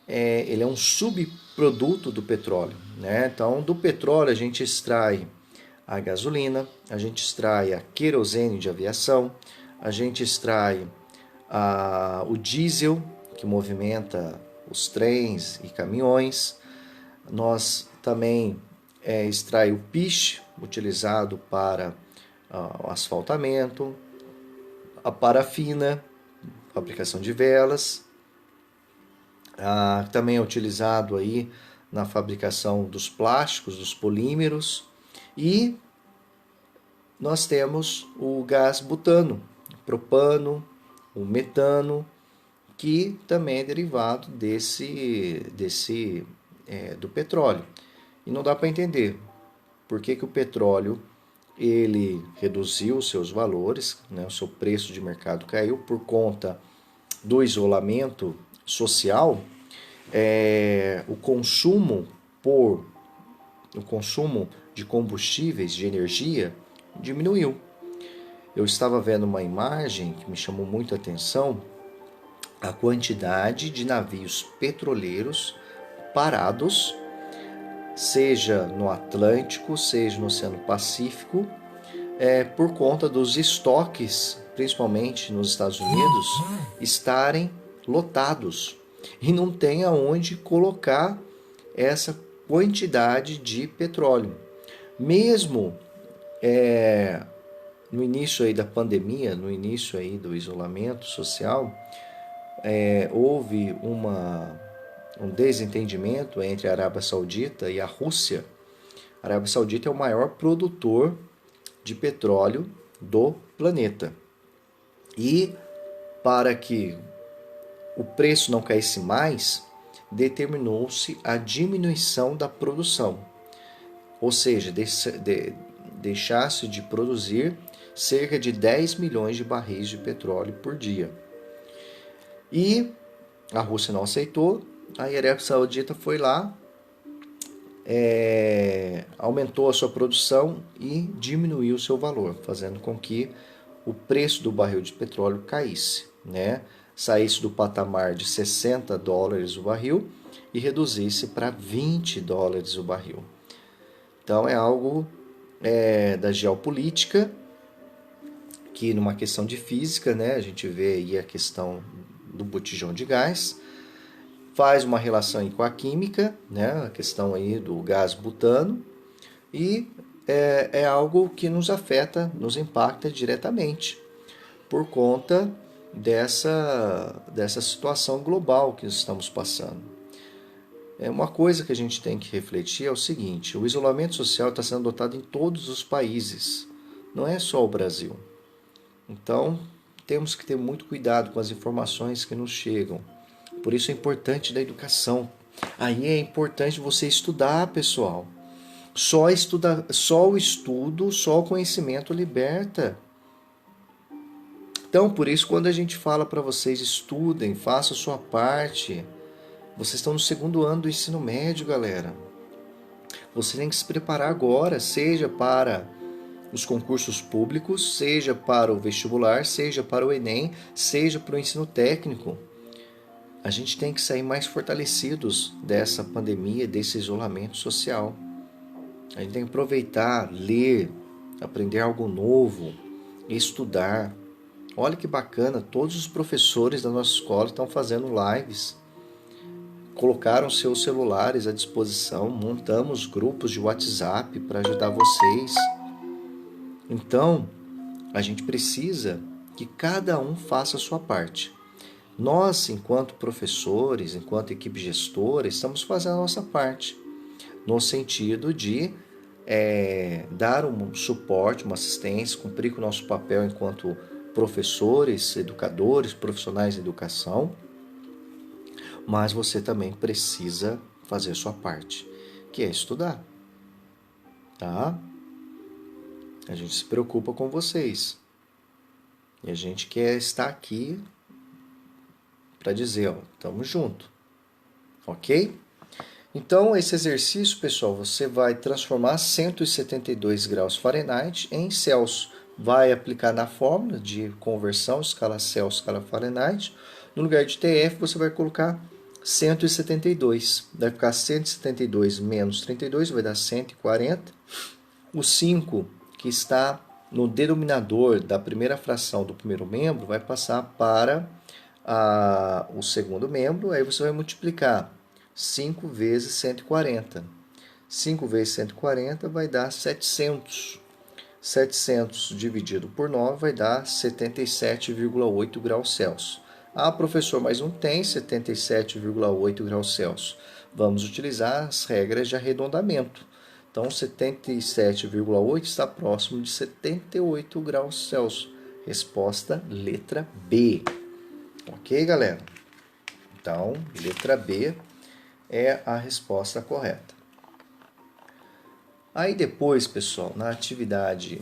ele é um subproduto do petróleo, né? Então, do petróleo a gente extrai a gasolina, a gente extrai a querosene de aviação, a gente extrai o diesel, que movimenta os trens e caminhões. Nós também extrai o piche, utilizado para o asfaltamento, a parafina, fabricação de velas, também é utilizado aí na fabricação dos plásticos, dos polímeros, e nós temos o gás butano, propano, o metano, que também é derivado do petróleo. E não dá para entender por que o petróleo ele reduziu os seus valores, né? O seu preço de mercado caiu por conta do isolamento social. O consumo de combustíveis, de energia, diminuiu. Eu estava vendo uma imagem que me chamou muito a atenção, a quantidade de navios petroleiros parados, seja no Atlântico, seja no Oceano Pacífico, por conta dos estoques, principalmente nos Estados Unidos, estarem lotados e não tem aonde colocar essa quantidade de petróleo. Mesmo no início aí da pandemia, no início aí do isolamento social, houve um desentendimento entre a Arábia Saudita e a Rússia. A Arábia Saudita é o maior produtor de petróleo do planeta. E para que o preço não caísse mais, determinou-se a diminuição da produção. Ou seja, deixasse de produzir cerca de 10 milhões de barris de petróleo por dia. E a Rússia não aceitou, a Arábia Saudita foi lá, aumentou a sua produção e diminuiu o seu valor, fazendo com que o preço do barril de petróleo caísse, né? Saísse do patamar de $60 o barril e reduzisse para $20 o barril. Então é algo da geopolítica, que numa questão de física, né, a gente vê aí a questão do botijão de gás, faz uma relação aí com a química, né, a questão aí do gás butano, e é algo que nos afeta, nos impacta diretamente, por conta dessa situação global que estamos passando. Uma coisa que a gente tem que refletir é o seguinte: o isolamento social está sendo adotado em todos os países. não é só o Brasil. Então, temos que ter muito cuidado com as informações que nos chegam. Por isso é importante da educação. Aí é importante você estudar, pessoal. Só o estudo, só o conhecimento liberta. Então, por isso, quando a gente fala para vocês estudem, façam a sua parte, vocês estão no segundo ano do ensino médio, galera. Você tem que se preparar agora, seja para os concursos públicos, seja para o vestibular, seja para o Enem, seja para o ensino técnico. A gente tem que sair mais fortalecidos dessa pandemia, desse isolamento social. A gente tem que aproveitar, ler, aprender algo novo, estudar. Olha que bacana, todos os professores da nossa escola estão fazendo lives. Colocaram seus celulares à disposição, montamos grupos de WhatsApp para ajudar vocês. Então, a gente precisa que cada um faça a sua parte. Nós, enquanto professores, enquanto equipe gestora, estamos fazendo a nossa parte, no sentido de dar um suporte, uma assistência, cumprir com o nosso papel enquanto professores, educadores, profissionais de educação, mas você também precisa fazer a sua parte, que é estudar, tá? A gente se preocupa com vocês e a gente quer estar aqui para dizer, ó, tamo junto, ok? Então, esse exercício, pessoal, você vai transformar 172 graus Fahrenheit em Celsius. Vai aplicar na fórmula de conversão, escala Celsius, escala Fahrenheit. No lugar de TF, você vai colocar 172. Vai ficar 172 menos 32, vai dar 140. O 5, que está no denominador da primeira fração do primeiro membro, vai passar para o segundo membro. Aí você vai multiplicar 5 vezes 140. 5 vezes 140 vai dar 700. 700 dividido por 9 vai dar 77,8 graus Celsius. Ah, professor, mas não tem 77,8 graus Celsius. Vamos utilizar as regras de arredondamento. Então, 77,8 está próximo de 78 graus Celsius. Resposta letra B. Ok, galera? Então, letra B é a resposta correta. Aí depois, pessoal, na atividade,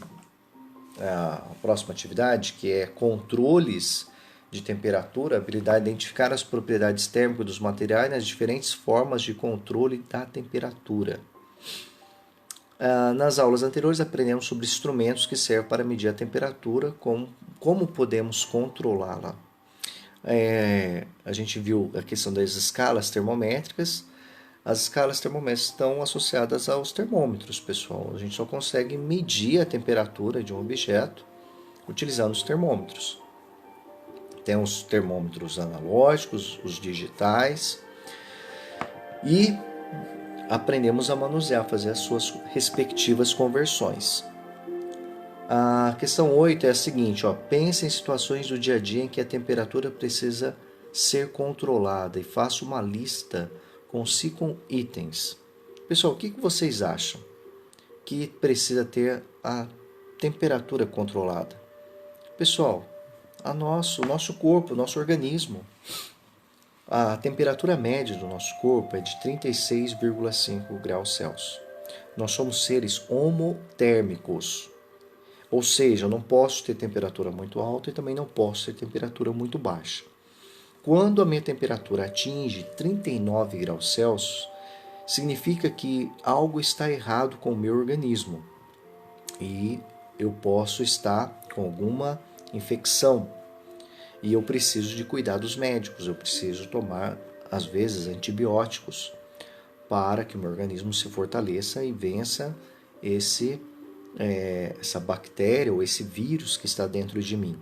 a próxima atividade, que é controles de temperatura, habilidade de identificar as propriedades térmicas dos materiais nas diferentes formas de controle da temperatura. Nas aulas anteriores aprendemos sobre instrumentos que servem para medir a temperatura, como podemos controlá-la. A gente viu a questão das escalas termométricas. As escalas termométricas estão associadas aos termômetros, pessoal. A gente só consegue medir a temperatura de um objeto utilizando os termômetros. Tem os termômetros analógicos, os digitais. E aprendemos a manusear, fazer as suas respectivas conversões. A questão 8 é a seguinte, ó, pense em situações do dia a dia em que a temperatura precisa ser controlada e faça uma lista com 5 itens. Pessoal, o que vocês acham que precisa ter a temperatura controlada? Pessoal, o nosso corpo, o nosso organismo, a temperatura média do nosso corpo é de 36,5 graus Celsius. Nós somos seres homotérmicos. Ou seja, eu não posso ter temperatura muito alta e também não posso ter temperatura muito baixa. Quando a minha temperatura atinge 39 graus Celsius, significa que algo está errado com o meu organismo e eu posso estar com alguma infecção e eu preciso de cuidados médicos, eu preciso tomar, às vezes, antibióticos para que o meu organismo se fortaleça e vença essa bactéria ou esse vírus que está dentro de mim.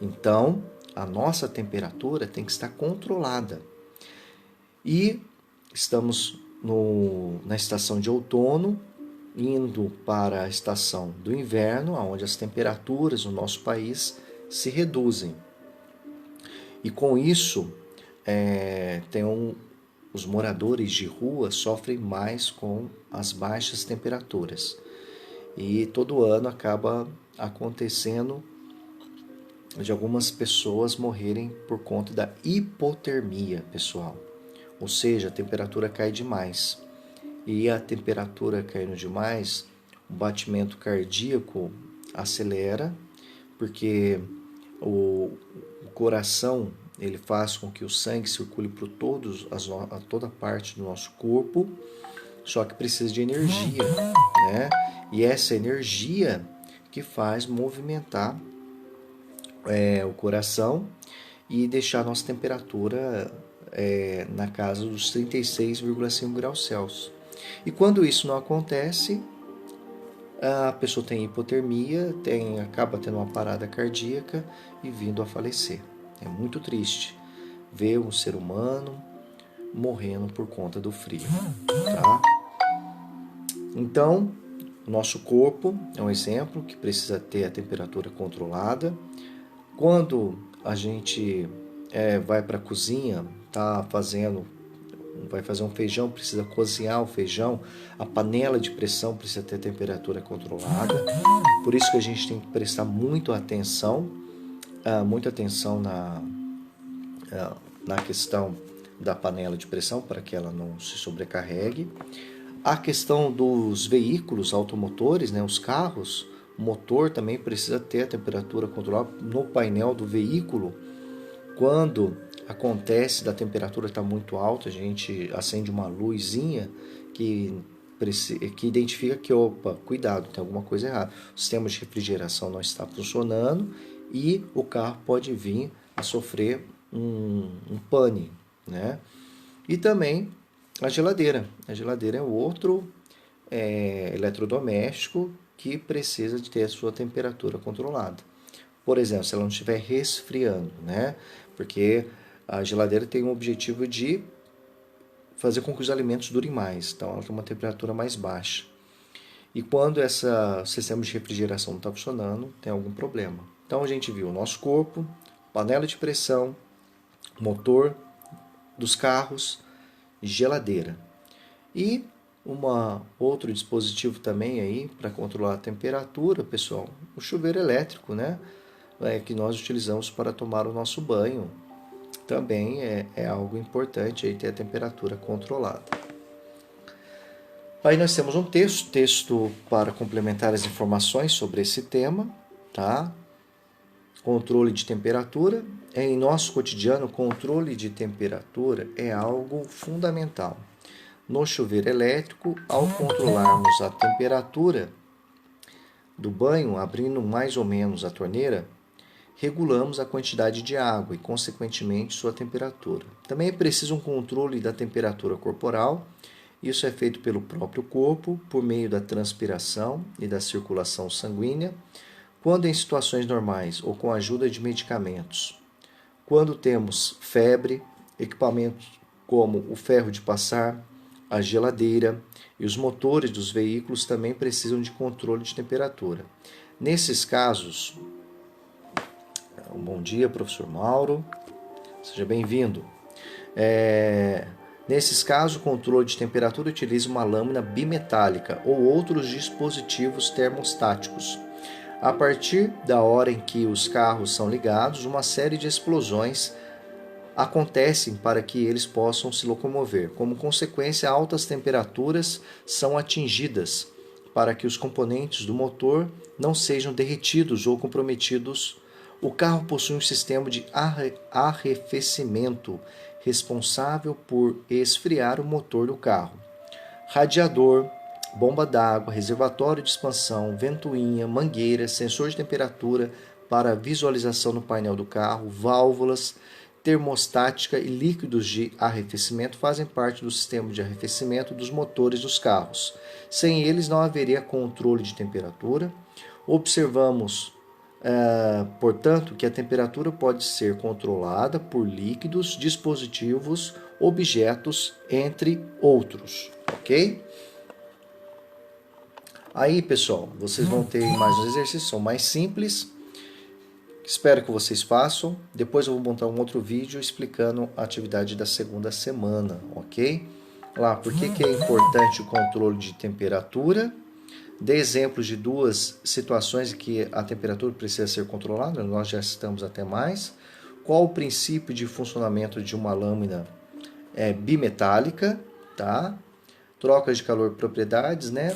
Então, a nossa temperatura tem que estar controlada. E estamos na estação de outono, indo para a estação do inverno, onde as temperaturas no nosso país se reduzem. E com isso, os moradores de rua sofrem mais com as baixas temperaturas. E todo ano acaba acontecendo de algumas pessoas morrerem por conta da hipotermia, pessoal. Ou seja, a temperatura cai demais. E a temperatura caindo demais, o batimento cardíaco acelera, porque o coração ele faz com que o sangue circule por a toda parte do nosso corpo, só que precisa de energia, né? E essa energia que faz movimentar o coração e deixar a nossa temperatura na casa dos 36,5 graus Celsius. E quando isso não acontece, a pessoa tem hipotermia, acaba tendo uma parada cardíaca e vindo a falecer. É muito triste ver um ser humano morrendo por conta do frio, tá? Então, o nosso corpo é um exemplo que precisa ter a temperatura controlada. Quando a gente vai para a cozinha, vai fazer um feijão, precisa cozinhar o feijão, a panela de pressão precisa ter temperatura controlada. Por isso que a gente tem que prestar muita atenção na questão da panela de pressão para que ela não se sobrecarregue. A questão dos veículos automotores, né, os carros, o motor também precisa ter a temperatura controlada no painel do veículo. Quando acontece da temperatura estar muito alta, a gente acende uma luzinha que identifica que, opa, cuidado, tem alguma coisa errada. O sistema de refrigeração não está funcionando e o carro pode vir a sofrer um pane, né? E também a geladeira. A geladeira é outro eletrodoméstico que precisa de ter a sua temperatura controlada. Por exemplo, se ela não estiver resfriando, né? Porque a geladeira tem o objetivo de fazer com que os alimentos durem mais. Então, ela tem uma temperatura mais baixa. E quando esse sistema de refrigeração não está funcionando, tem algum problema. Então, a gente viu o nosso corpo, panela de pressão, motor dos carros, geladeira. E outro dispositivo também aí para controlar a temperatura, pessoal, o chuveiro elétrico, né? Que nós utilizamos para tomar o nosso banho. Também é algo importante aí ter a temperatura controlada. Aí nós temos um texto para complementar as informações sobre esse tema, tá? Controle de temperatura. Em nosso cotidiano, controle de temperatura é algo fundamental. No chuveiro elétrico, ao controlarmos a temperatura do banho, abrindo mais ou menos a torneira, regulamos a quantidade de água e, consequentemente, sua temperatura. Também é preciso um controle da temperatura corporal. Isso é feito pelo próprio corpo, por meio da transpiração e da circulação sanguínea, quando em situações normais ou com a ajuda de medicamentos. Quando temos febre, equipamentos como o ferro de passar, a geladeira e os motores dos veículos também precisam de controle de temperatura. Nesses casos, bom dia, professor Mauro, seja bem-vindo. Nesses casos, o controle de temperatura utiliza uma lâmina bimetálica ou outros dispositivos termostáticos. A partir da hora em que os carros são ligados, uma série de explosões acontecem para que eles possam se locomover. Como consequência, altas temperaturas são atingidas para que os componentes do motor não sejam derretidos ou comprometidos. O carro possui um sistema de arrefecimento responsável por esfriar o motor do carro. Radiador, bomba d'água, reservatório de expansão, ventoinha, mangueira, sensor de temperatura para visualização no painel do carro, válvulas, termostática e líquidos de arrefecimento fazem parte do sistema de arrefecimento dos motores dos carros. Sem eles não haveria controle de temperatura. Observamos, portanto, que a temperatura pode ser controlada por líquidos, dispositivos, objetos, entre outros, ok? Aí, pessoal, vocês vão ter mais uns exercícios, são mais simples. Espero que vocês façam. Depois eu vou montar um outro vídeo explicando a atividade da segunda semana, ok? Lá, por que é importante o controle de temperatura? Dê exemplos de duas situações em que a temperatura precisa ser controlada, nós já citamos até mais. Qual o princípio de funcionamento de uma lâmina bimetálica, tá? Troca de calor e propriedades, né?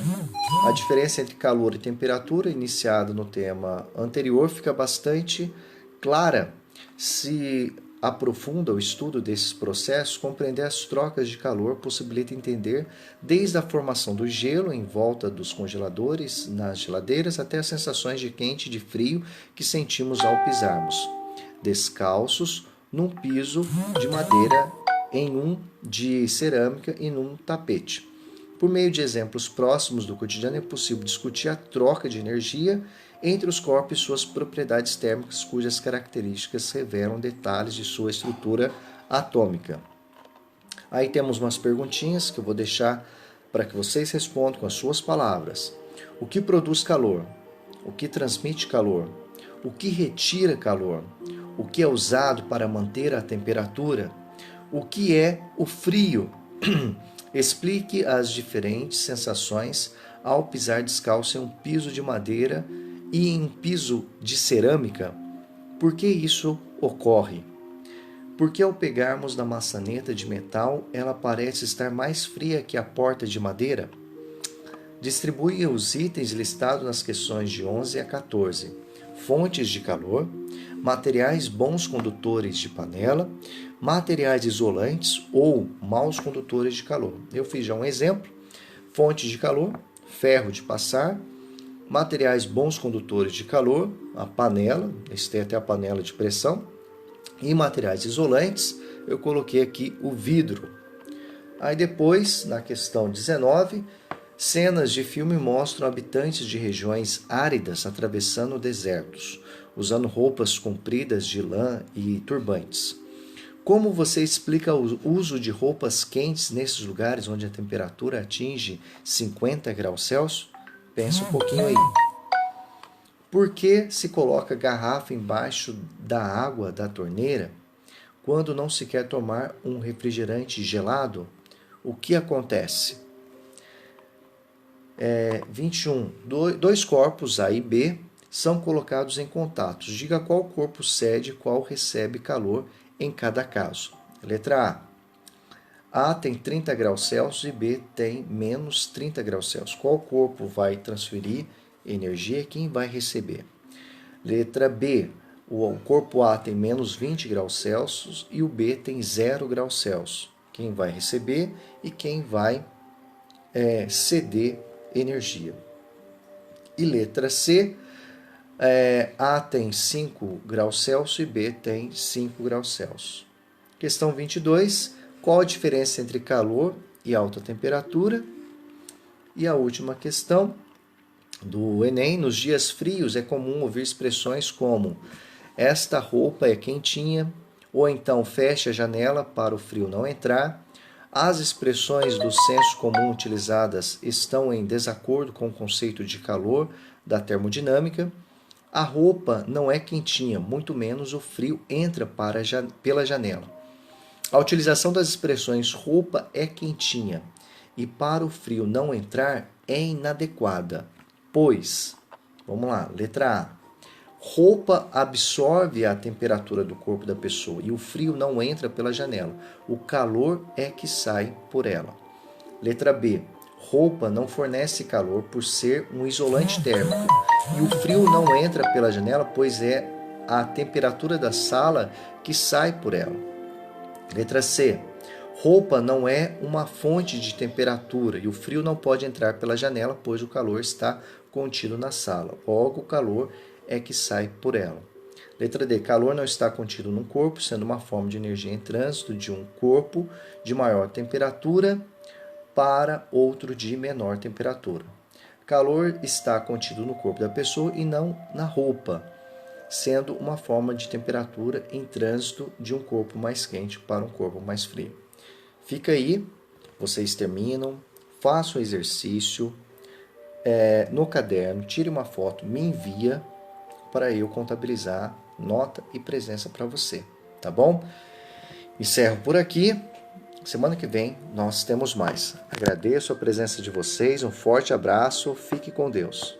A diferença entre calor e temperatura, iniciada no tema anterior, fica bastante clara se aprofunda o estudo desses processos. Compreender as trocas de calor possibilita entender desde a formação do gelo em volta dos congeladores, nas geladeiras, até as sensações de quente e de frio que sentimos ao pisarmos descalços num piso de madeira, em um de cerâmica e num tapete. Por meio de exemplos próximos do cotidiano é possível discutir a troca de energia entre os corpos e suas propriedades térmicas, cujas características revelam detalhes de sua estrutura atômica. Aí temos umas perguntinhas que eu vou deixar para que vocês respondam com as suas palavras. O que produz calor? O que transmite calor? O que retira calor? O que é usado para manter a temperatura? O que é o frio? Explique as diferentes sensações ao pisar descalço em um piso de madeira e em um piso de cerâmica. Por que isso ocorre? Porque ao pegarmos na maçaneta de metal, ela parece estar mais fria que a porta de madeira? Distribui os itens listados nas questões de 11 a 14. Fontes de calor, materiais bons condutores de panela, materiais isolantes ou maus condutores de calor. Eu fiz já um exemplo. Fontes de calor, ferro de passar, materiais bons condutores de calor, a panela, esse tem até a panela de pressão, e materiais isolantes, eu coloquei aqui o vidro. Aí depois, na questão 19, cenas de filme mostram habitantes de regiões áridas atravessando desertos, usando roupas compridas de lã e turbantes. Como você explica o uso de roupas quentes nesses lugares onde a temperatura atinge 50 graus Celsius? Pensa um pouquinho aí. Por que se coloca garrafa embaixo da água da torneira quando não se quer tomar um refrigerante gelado? O que acontece? 21. Dois corpos, A e B, são colocados em contato. Diga qual corpo cede e qual recebe calor em cada caso. Letra A. A tem 30 graus Celsius e B tem menos 30 graus Celsius. Qual corpo vai transferir energia e quem vai receber? Letra B. O corpo A tem menos 20 graus Celsius e o B tem 0 graus Celsius. Quem vai receber e quem vai ceder energia. E letra C. A tem 5 graus Celsius e B tem 5 graus Celsius. Questão 22. Qual a diferença entre calor e alta temperatura? E a última questão do Enem. Nos dias frios é comum ouvir expressões como esta roupa é quentinha, ou então feche a janela para o frio não entrar. As expressões do senso comum utilizadas estão em desacordo com o conceito de calor da termodinâmica. A roupa não é quentinha, muito menos o frio entra pela janela. A utilização das expressões roupa é quentinha e para o frio não entrar é inadequada, pois, vamos lá, letra A. Roupa absorve a temperatura do corpo da pessoa e o frio não entra pela janela. O calor é que sai por ela. Letra B. Roupa não fornece calor por ser um isolante térmico e o frio não entra pela janela, pois é a temperatura da sala que sai por ela. Letra C. Roupa não é uma fonte de temperatura e o frio não pode entrar pela janela, pois o calor está contido na sala. Logo, o calor é que sai por ela. Letra D. Calor não está contido num corpo, sendo uma forma de energia em trânsito de um corpo de maior temperatura para outro de menor temperatura. Calor está contido no corpo da pessoa e não na roupa, sendo uma forma de temperatura em trânsito de um corpo mais quente para um corpo mais frio. Fica aí, vocês terminam, façam o exercício no caderno, tire uma foto, me envia para eu contabilizar nota e presença para você, tá bom? Encerro por aqui. Semana que vem nós temos mais. Agradeço a presença de vocês, um forte abraço, fique com Deus.